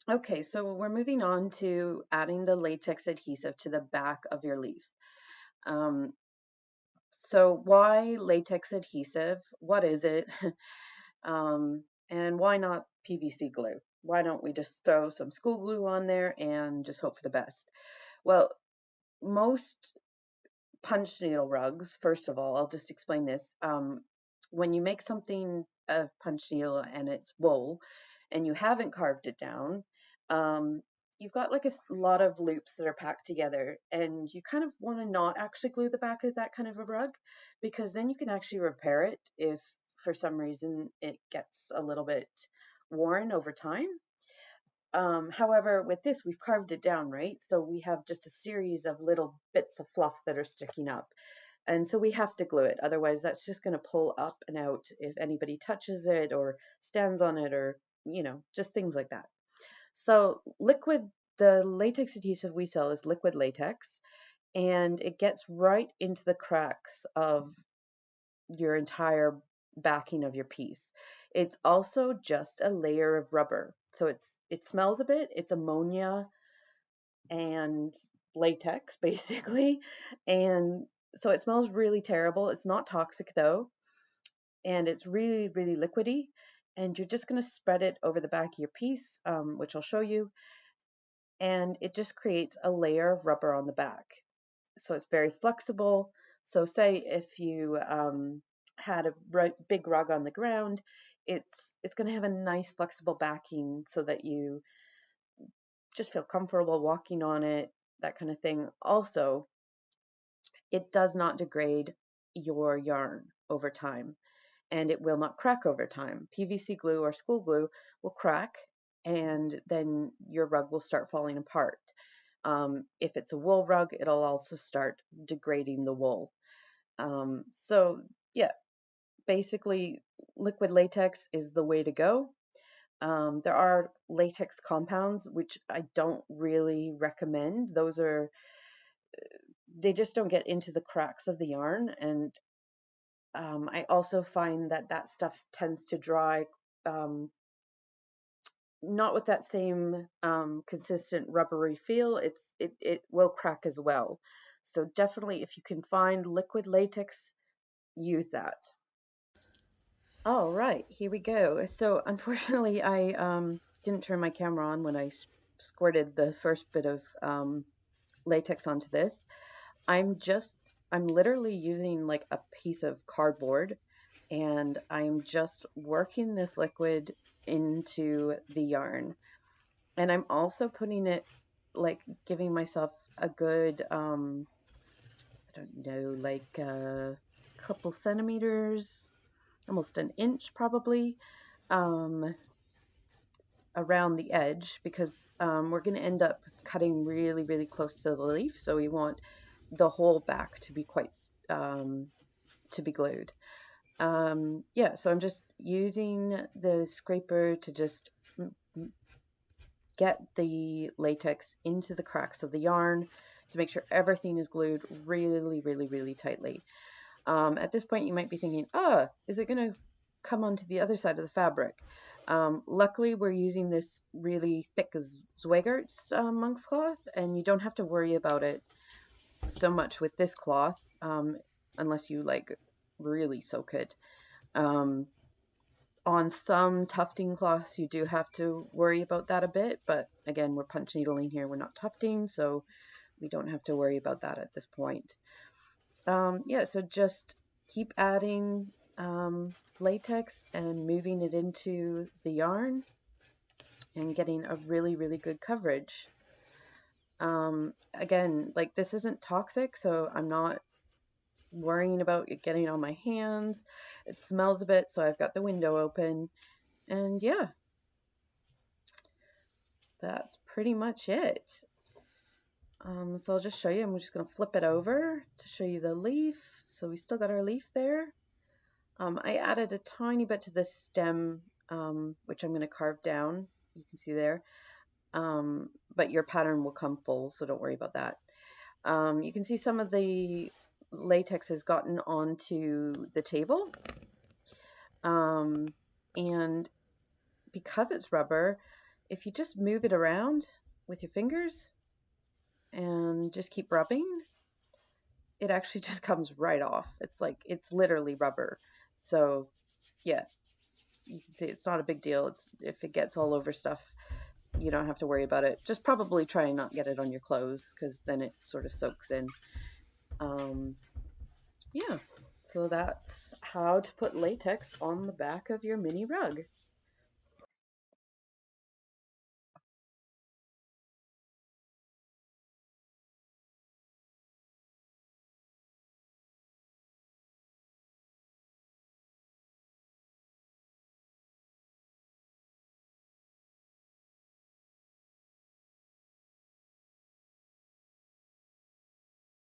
Okay, so we're moving on to adding the latex adhesive to the back of your leaf. Um, so why latex adhesive? What is it? And why not PVC glue? Why don't we just throw some school glue on there and just hope for the best? Well, most punch needle rugs, first of all, I'll just explain this. When you make something of punch needle and it's wool and you haven't carved it down, um, you've got like a lot of loops that are packed together, and you kind of want to not actually glue the back of that kind of a rug, because then you can actually repair it if for some reason it gets a little bit worn over time. However, with this, we've carved it down, right? So we have just a series of little bits of fluff that are sticking up. And so we have to glue it. Otherwise, that's just going to pull up and out if anybody touches it or stands on it, or, just things like that. So the latex adhesive we sell is liquid latex, and it gets right into the cracks of your entire backing of your piece. It's also just a layer of rubber. So it smells a bit. It's ammonia and latex basically. And so it smells really terrible. It's not toxic though, and it's really really liquidy. And you're just going to spread it over the back of your piece, which I'll show you, and it just creates a layer of rubber on the back. So it's very flexible. So say if you had a big rug on the ground, it's going to have a nice flexible backing so that you just feel comfortable walking on it, that kind of thing. Also, it does not degrade your yarn over time, and it will not crack over time. PVC glue or school glue will crack, and then your rug will start falling apart. If it's a wool rug, it'll also start degrading the wool. So yeah, basically liquid latex is the way to go. There are latex compounds, which I don't really recommend. They just don't get into the cracks of the yarn. And I also find that that stuff tends to dry, um, not with that same consistent rubbery feel. It will crack as well. So definitely, if you can find liquid latex, use that. All right, here we go. So unfortunately, I didn't turn my camera on when I squirted the first bit of latex onto this. I'm just, I'm literally using like a piece of cardboard, and I'm just working this liquid into the yarn. And I'm also putting it, like giving myself a good, I don't know, like a couple centimeters, almost an inch probably, um, around the edge, because we're going to end up cutting really, really close to the leaf. So we want the whole back to be quite, to be glued. Yeah, so I'm just using the scraper to just get the latex into the cracks of the yarn to make sure everything is glued really, really, really tightly. At this point, you might be thinking, is it going to come onto the other side of the fabric? Luckily, we're using this really thick Zweigart monk's cloth, and you don't have to worry about it so much with this cloth, unless you like really soak it. Um, on some tufting cloths, you do have to worry about that a bit, but again, we're punch needling here, we're not tufting, so we don't have to worry about that at this point. Yeah, so just keep adding latex and moving it into the yarn and getting a really, really good coverage. Again, like this isn't toxic, so I'm not worrying about it getting on my hands. It smells a bit, so I've got the window open. And yeah, that's pretty much it. So I'll just show you. I'm just going to flip it over to show you the leaf. So we still got our leaf there. I added a tiny bit to the stem, which I'm going to carve down. You can see there. But your pattern will come full, so don't worry about that. You can see some of the latex has gotten onto the table. And because it's rubber, if you just move it around with your fingers and just keep rubbing, it actually just comes right off. It's like, it's literally rubber. So yeah, you can see it's not a big deal. It's, if it gets all over stuff, you don't have to worry about it. Just probably try and not get it on your clothes, because then it sort of soaks in. Yeah, so that's how to put latex on the back of your mini rug.